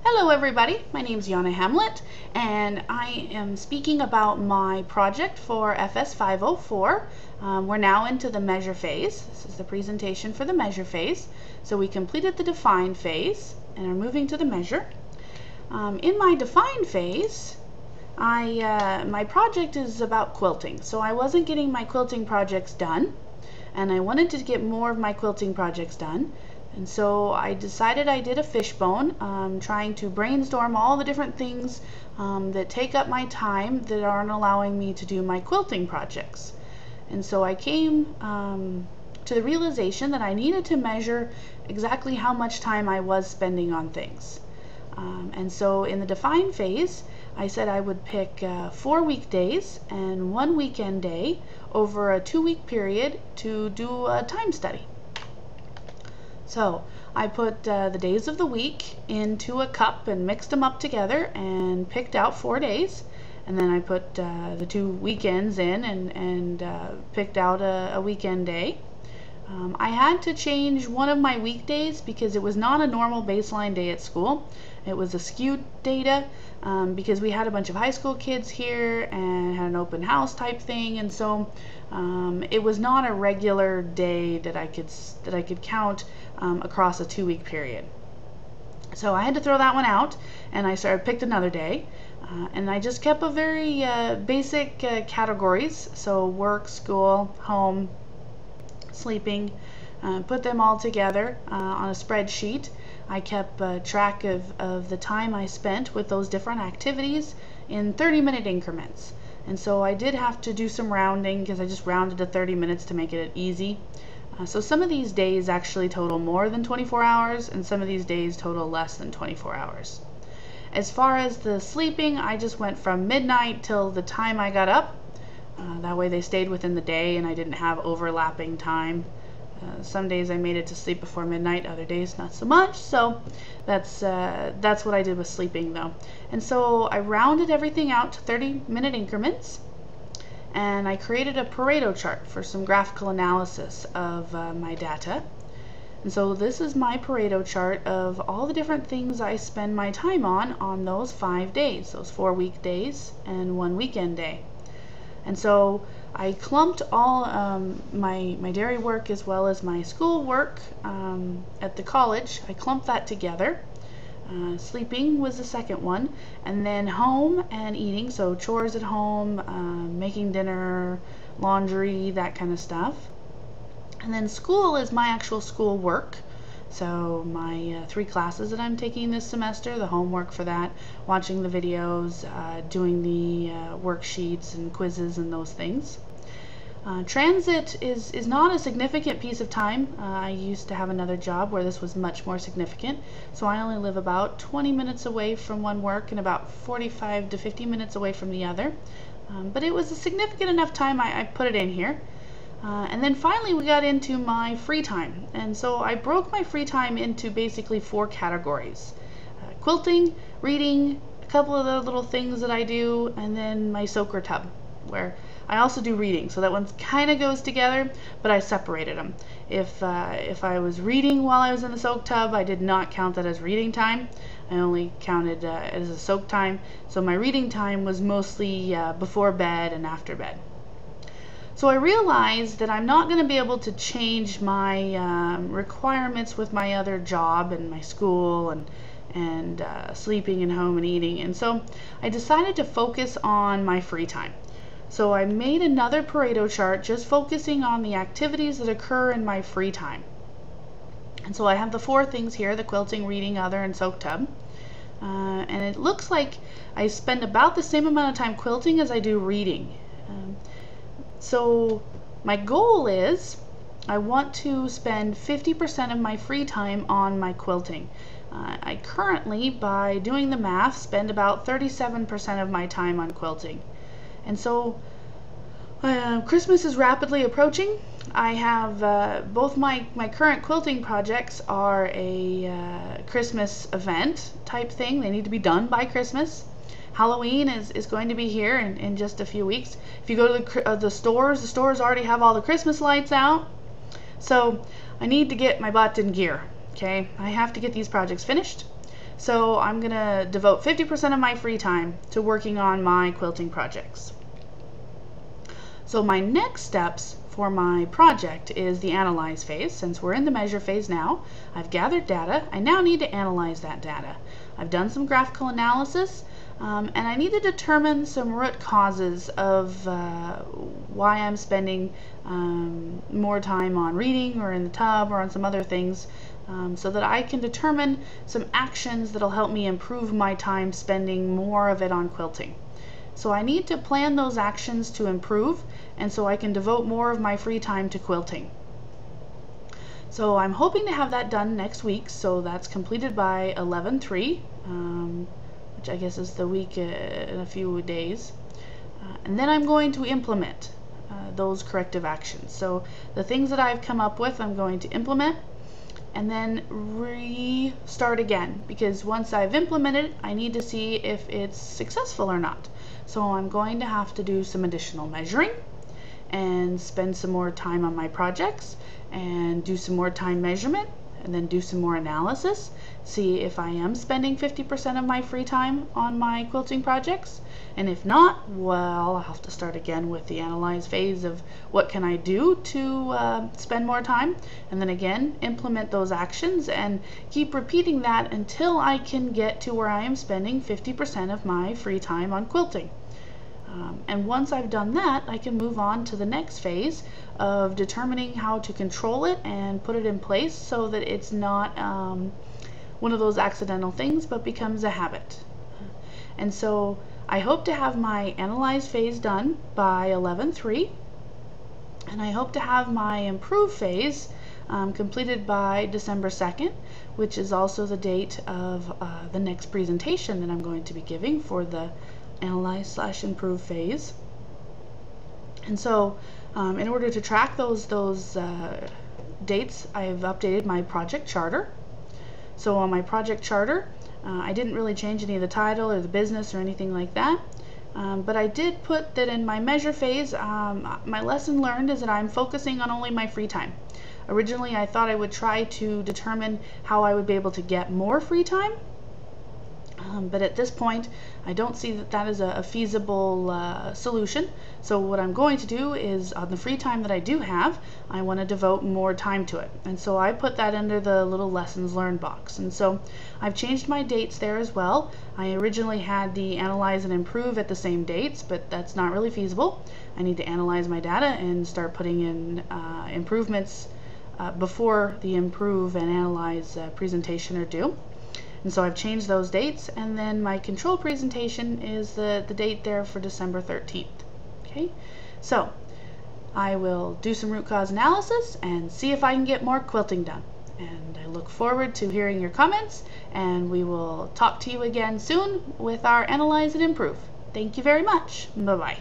Hello everybody, my name is Hamlett and I am speaking about my project for FS 504. We're now into the measure phase. This is the presentation for the measure phase. So we completed the define phase and are moving to the measure. In my define phase, my project is about quilting. So I wasn't getting my quilting projects done and I wanted to get more of my quilting projects done. And so I decided I did a fishbone, trying to brainstorm all the different things that take up my time that aren't allowing me to do my quilting projects. And so I came to the realization that I needed to measure exactly how much time I was spending on things. And so in the define phase, I said I would pick 4 weekdays and 1 weekend day over a 2-week period to do a time study. So I put the days of the week into a cup and mixed them up together and picked out 4 days. And then I put the 2 weekends in and picked out a weekend day. I had to change one of my weekdays because it was not a normal baseline day at school. It was a skewed data because we had a bunch of high school kids here and had an open house type thing, and so it was not a regular day that I could count across a 2-week period. So I had to throw that one out, and I picked another day, and I just kept a very basic categories. So work, school, home, sleeping, put them all together on a spreadsheet. I kept track of the time I spent with those different activities in 30-minute increments. And so I did have to do some rounding because I just rounded to 30 minutes to make it easy. So some of these days actually total more than 24 hours and some of these days total less than 24 hours. As far as the sleeping, I just went from midnight till the time I got up. That way they stayed within the day and I didn't have overlapping time. Some days I made it to sleep before midnight, other days not so much. So that's what I did with sleeping though. And so I rounded everything out to 30-minute increments, and I created a Pareto chart for some graphical analysis of my data. And so this is my Pareto chart of all the different things I spend my time on those 5 days, those 4 weekdays and 1 weekend day. And so I clumped all my dairy work as well as my school work at the college. I clumped that together. Sleeping was the second one, and then home and eating, so chores at home, making dinner, laundry, that kind of stuff. And then school is my actual school work. So my 3 classes that I'm taking this semester, the homework for that, watching the videos, doing the worksheets and quizzes and those things. Transit is not a significant piece of time. I used to have another job where this was much more significant. So I only live about 20 minutes away from one work and about 45 to 50 minutes away from the other. But it was a significant enough time I put it in here. And then finally we got into my free time, and so I broke my free time into basically 4 categories: quilting, reading, a couple of the little things that I do, and then my soaker tub, where I also do reading, so that one kind of goes together, but I separated them. If I was reading while I was in the soak tub, I did not count that as reading time. I only counted it as a soak time, so my reading time was mostly before bed and after bed. So I realized that I'm not going to be able to change my requirements with my other job and my school and sleeping and home and eating. And so I decided to focus on my free time. So I made another Pareto chart just focusing on the activities that occur in my free time. And so I have the 4 things here: the quilting, reading, other, and soak tub. And it looks like I spend about the same amount of time quilting as I do reading. So my goal is I want to spend 50% of my free time on my quilting. I currently, by doing the math, spend about 37% of my time on quilting. And so Christmas is rapidly approaching. I have both my current quilting projects are a Christmas event type thing. They need to be done by Christmas. Halloween is going to be here in just a few weeks. If you go to the stores already have all the Christmas lights out. So I need to get my butt in gear. Okay, I have to get these projects finished. So I'm going to devote 50% of my free time to working on my quilting projects. So my next steps for my project is the analyze phase. Since we're in the measure phase now, I've gathered data. I now need to analyze that data. I've done some graphical analysis, and I need to determine some root causes of why I'm spending more time on reading or in the tub or on some other things, so that I can determine some actions that'll help me improve my time spending more of it on quilting. So I need to plan those actions to improve, and so I can devote more of my free time to quilting. So I'm hoping to have that done next week, so that's completed by 11/3, which I guess is the week in a few days. And then I'm going to implement those corrective actions. So the things that I've come up with, I'm going to implement and then restart again, because once I've implemented, I need to see if it's successful or not. So I'm going to have to do some additional measuring and spend some more time on my projects and do some more time measurement and then do some more analysis, see if I am spending 50% of my free time on my quilting projects, and if not, well, I'll have to start again with the analyze phase of what can I do to spend more time, and then again implement those actions and keep repeating that until I can get to where I am spending 50% of my free time on quilting. And once I've done that, I can move on to the next phase of determining how to control it and put it in place so that it's not one of those accidental things but becomes a habit. And so I hope to have my analyze phase done by 11/3, and I hope to have my improve phase completed by December 2nd, which is also the date of the next presentation that I'm going to be giving for the analyze/improve phase. And so in order to track those dates, I've updated my project charter. So on my project charter, I didn't really change any of the title or the business or anything like that, but I did put that in my measure phase, my lesson learned is that I'm focusing on only my free time. Originally I thought I would try to determine how I would be able to get more free time, but at this point I don't see that that is a feasible solution. So what I'm going to do is, on the free time that I do have, I want to devote more time to it, and so I put that under the little lessons learned box. And so I've changed my dates there as well. I originally had the analyze and improve at the same dates, but that's not really feasible. I need to analyze my data and start putting in improvements before the improve and analyze presentation are due. And so I've changed those dates, and then my control presentation is the date there for December 13th. Okay, so I will do some root cause analysis and see if I can get more quilting done. And I look forward to hearing your comments, and we will talk to you again soon with our analyze and improve. Thank you very much. Bye-bye.